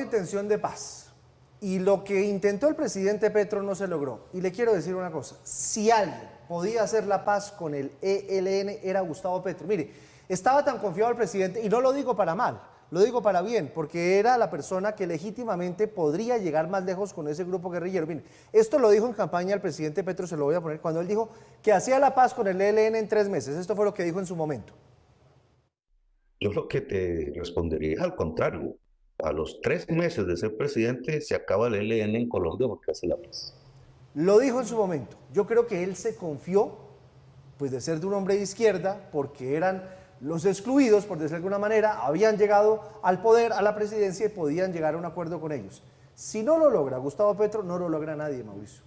Intención de paz. Y lo que intentó el presidente Petro no se logró. Y le quiero decir una cosa, si alguien podía hacer la paz con el ELN era Gustavo Petro. Mire, estaba tan confiado el presidente, y no lo digo para mal, lo digo para bien, porque era la persona que legítimamente podría llegar más lejos con ese grupo guerrillero. Mire, esto lo dijo en campaña el presidente Petro, se lo voy a poner, cuando él dijo que hacía la paz con el ELN en 3 meses. Esto fue lo que dijo en su momento. Yo lo que te respondería es al contrario. A los 3 meses de ser presidente se acaba el ELN en Colombia porque hace la paz. Lo dijo en su momento. Yo creo que él se confió, pues, de ser de un hombre de izquierda, porque eran los excluidos, por decirlo de alguna manera, habían llegado al poder, a la presidencia, y podían llegar a un acuerdo con ellos. Si no lo logra Gustavo Petro, no lo logra nadie, Mauricio.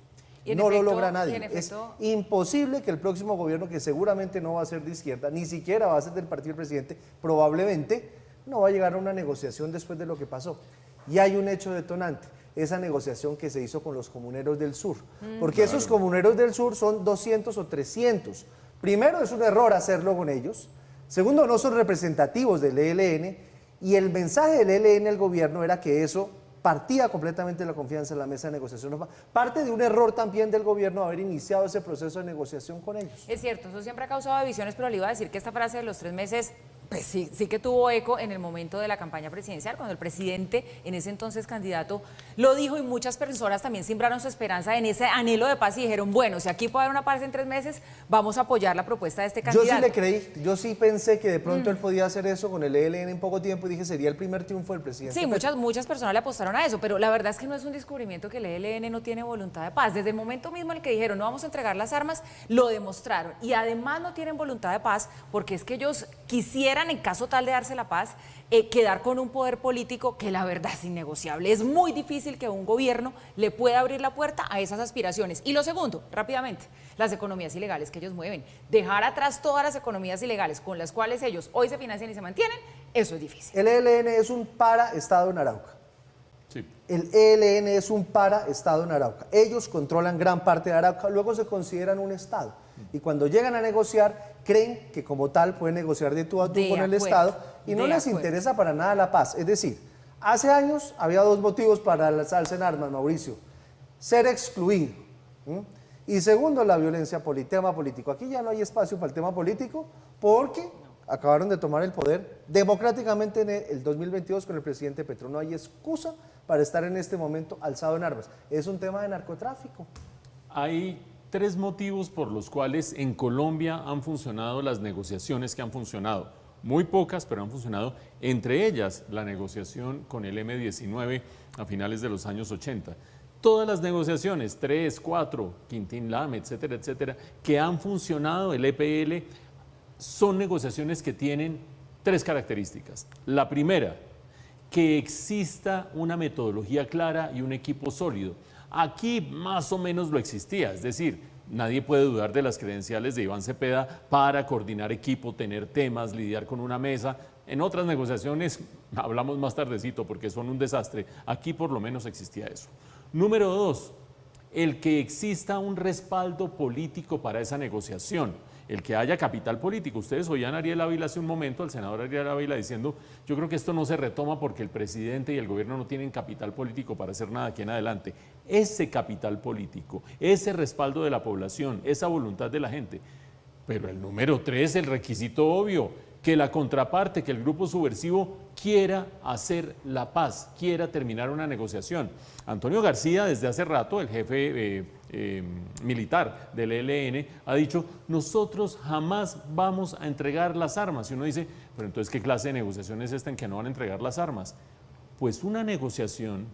No lo logra nadie. Es imposible que el próximo gobierno, que seguramente no va a ser de izquierda, ni siquiera va a ser del partido del presidente, probablemente no va a llegar a una negociación después de lo que pasó. Y hay un hecho detonante, esa negociación que se hizo con los comuneros del sur. Porque esos comuneros del sur son 200 o 300. Primero, es un error hacerlo con ellos. Segundo, no son representativos del ELN. Y el mensaje del ELN al gobierno era que eso partía completamente de la confianza en la mesa de negociación. Parte de un error también del gobierno haber iniciado ese proceso de negociación con ellos. Es cierto, eso siempre ha causado divisiones, pero le iba a decir que esta frase de los 3 meses, pues sí que tuvo eco en el momento de la campaña presidencial, cuando el presidente, en ese entonces candidato, lo dijo, y muchas personas también sembraron su esperanza en ese anhelo de paz y dijeron, bueno, si aquí puede haber una paz en 3 meses, vamos a apoyar la propuesta de este candidato. Yo sí le creí, yo sí pensé que de pronto él podía hacer eso con el ELN en poco tiempo, y dije, sería el primer triunfo del presidente. Sí, muchas personas le apostaron a eso, pero la verdad es que no es un descubrimiento que el ELN no tiene voluntad de paz. Desde el momento mismo en el que dijeron, no vamos a entregar las armas, lo demostraron. Y además no tienen voluntad de paz porque es que ellos quisieran, en caso tal de darse la paz, quedar con un poder político que la verdad es innegociable. Es muy difícil que un gobierno le pueda abrir la puerta a esas aspiraciones. Y lo segundo, rápidamente, las economías ilegales que ellos mueven. Dejar atrás todas las economías ilegales con las cuales ellos hoy se financian y se mantienen, eso es difícil. El ELN es un para-estado en Arauca. Sí. El ELN es un para-estado en Arauca. Ellos controlan gran parte de Arauca, luego se consideran un estado. Y cuando llegan a negociar, creen que como tal pueden negociar de tú a tú con el Estado, y no les interesa para nada la paz. Es decir, hace años había 2 motivos para el alza en armas, Mauricio: ser excluido, y segundo, la violencia por el tema político. Aquí ya no hay espacio para el tema político porque acabaron de tomar el poder democráticamente en el 2022 con el presidente Petro. No hay excusa para estar en este momento alzado en armas. Es un tema de narcotráfico. Hay 3 motivos por los cuales en Colombia han funcionado las negociaciones que han funcionado. Muy pocas, pero han funcionado. Entre ellas, la negociación con el M-19 a finales de los años 80. Todas las negociaciones, 3, 4, Quintín Lame, etcétera, etcétera, que han funcionado, el EPL, son negociaciones que tienen 3 características. La primera, que exista una metodología clara y un equipo sólido. Aquí más o menos lo existía, es decir, nadie puede dudar de las credenciales de Iván Cepeda para coordinar equipo, tener temas, lidiar con una mesa. En otras negociaciones hablamos más tardecito porque son un desastre. Aquí por lo menos existía eso. Número 2, el que exista un respaldo político para esa negociación, el que haya capital político. Ustedes oían a Ariel Ávila hace un momento, al senador Ariel Ávila, diciendo, yo creo que esto no se retoma porque el presidente y el gobierno no tienen capital político para hacer nada aquí en adelante. Ese capital político, ese respaldo de la población, esa voluntad de la gente. Pero el número 3, el requisito obvio, que la contraparte, que el grupo subversivo quiera hacer la paz, quiera terminar una negociación. Antonio García, desde hace rato, el jefe militar del ELN, ha dicho, nosotros jamás vamos a entregar las armas. Y uno dice, pero entonces, ¿qué clase de negociación es esta en que no van a entregar las armas? Pues una negociación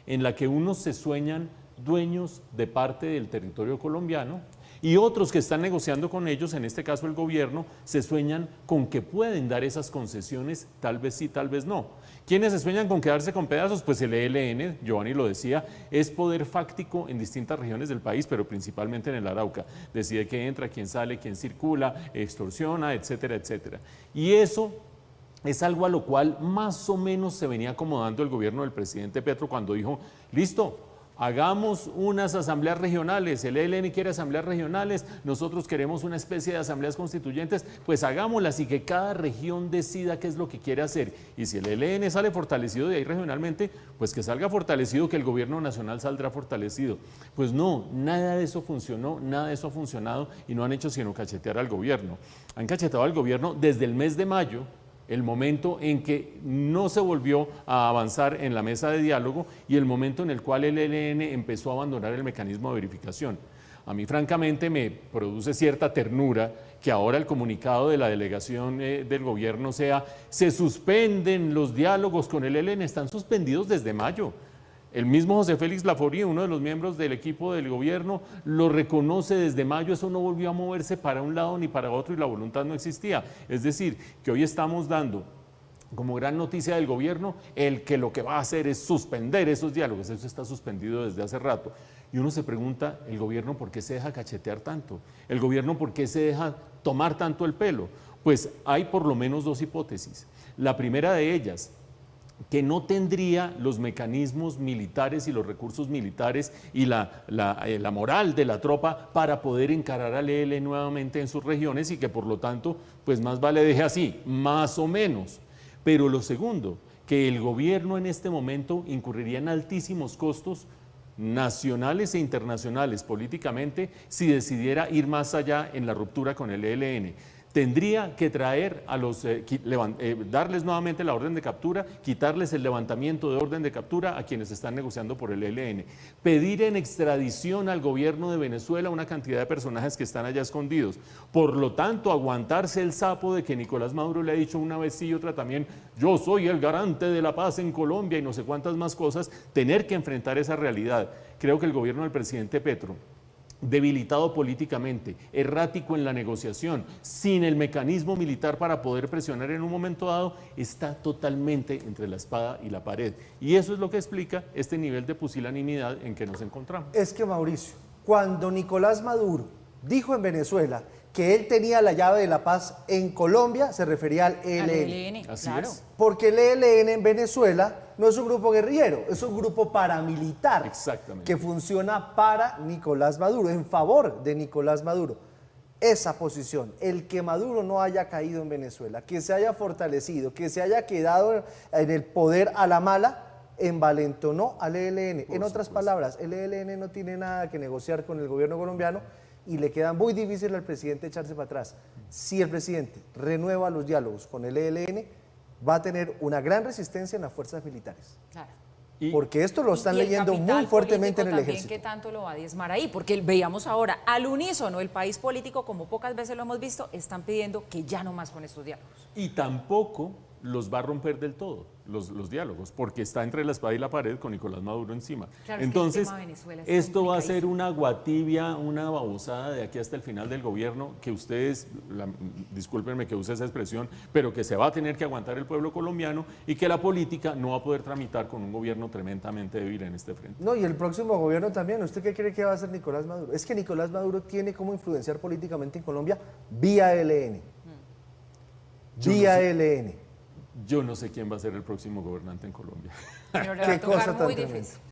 en la que unos se sueñan dueños de parte del territorio colombiano, y otros que están negociando con ellos, en este caso el gobierno, se sueñan con que pueden dar esas concesiones, tal vez sí, tal vez no. ¿Quiénes se sueñan con quedarse con pedazos? Pues el ELN, Giovanni lo decía, es poder fáctico en distintas regiones del país, pero principalmente en el Arauca. Decide quién entra, quién sale, quién circula, extorsiona, etcétera, etcétera. Y eso es algo a lo cual más o menos se venía acomodando el gobierno del presidente Petro cuando dijo, listo, hagamos unas asambleas regionales, el ELN quiere asambleas regionales, nosotros queremos una especie de asambleas constituyentes, pues hagámoslas y que cada región decida qué es lo que quiere hacer. Y si el ELN sale fortalecido de ahí regionalmente, pues que salga fortalecido, que el gobierno nacional saldrá fortalecido. Pues no, nada de eso funcionó, nada de eso ha funcionado y no han hecho sino cachetear al gobierno. Han cachetado al gobierno desde el mes de mayo, el momento en que no se volvió a avanzar en la mesa de diálogo y el momento en el cual el ELN empezó a abandonar el mecanismo de verificación. A mí francamente me produce cierta ternura que ahora el comunicado de la delegación del gobierno sea: se suspenden los diálogos con el ELN, están suspendidos desde mayo. El mismo José Félix Laforie, uno de los miembros del equipo del gobierno, lo reconoce desde mayo, eso no volvió a moverse para un lado ni para otro y la voluntad no existía. Es decir, que hoy estamos dando como gran noticia del gobierno el que lo que va a hacer es suspender esos diálogos, eso está suspendido desde hace rato. Y uno se pregunta, ¿el gobierno por qué se deja cachetear tanto? ¿El gobierno por qué se deja tomar tanto el pelo? Pues hay por lo menos dos hipótesis. La primera de ellas, que no tendría los mecanismos militares y los recursos militares y la moral de la tropa para poder encarar al ELN nuevamente en sus regiones y que por lo tanto, pues más vale deje así, más o menos. Pero lo segundo, que el gobierno en este momento incurriría en altísimos costos nacionales e internacionales políticamente si decidiera ir más allá en la ruptura con el ELN. Tendría que traer a los, darles nuevamente la orden de captura, quitarles el levantamiento de orden de captura a quienes están negociando por el ELN, pedir en extradición al gobierno de Venezuela una cantidad de personajes que están allá escondidos. Por lo tanto, aguantarse el sapo de que Nicolás Maduro le ha dicho una vez sí y otra también: yo soy el garante de la paz en Colombia y no sé cuántas más cosas, tener que enfrentar esa realidad. Creo que el gobierno del presidente Petro, debilitado políticamente, errático en la negociación, sin el mecanismo militar para poder presionar en un momento dado, está totalmente entre la espada y la pared. Y eso es lo que explica este nivel de pusilanimidad en que nos encontramos. Es que, Mauricio, cuando Nicolás Maduro dijo en Venezuela que él tenía la llave de la paz en Colombia, se refería al ELN. Así claro. es. Porque el ELN en Venezuela no es un grupo guerrillero, es un grupo paramilitar. Exactamente. Que funciona para Nicolás Maduro, en favor de Nicolás Maduro. Esa posición, el que Maduro no haya caído en Venezuela, que se haya fortalecido, que se haya quedado en el poder a la mala, envalentonó al ELN. En otras palabras, el ELN no tiene nada que negociar con el gobierno colombiano y le queda muy difícil al presidente echarse para atrás. Si el presidente renueva los diálogos con el ELN, va a tener una gran resistencia en las fuerzas militares. Claro. Porque esto lo están Y el leyendo capital muy fuertemente en el político ejército. también, ¿qué tanto lo va a diezmar ahí? Porque veíamos ahora, al unísono, el país político, como pocas veces lo hemos visto, están pidiendo que ya no más con estos diálogos. Y tampoco los va a romper del todo los diálogos, porque está entre la espada y la pared con Nicolás Maduro encima. Claro, entonces, es que el tema Venezuela está esto va a ser complicadísimo. una agua tibia, una babosada de aquí hasta el final del gobierno, que ustedes, discúlpenme que use esa expresión, pero que se va a tener que aguantar el pueblo colombiano y que la política no va a poder tramitar con un gobierno tremendamente débil en este frente. No, y el próximo gobierno también. ¿Usted qué cree que va a hacer Nicolás Maduro? Es que Nicolás Maduro tiene cómo influenciar políticamente en Colombia vía ELN. Vía ELN. Yo no sé quién va a ser el próximo gobernante en Colombia. Pero le va Qué a tocar cosa tan muy tremenda. difícil.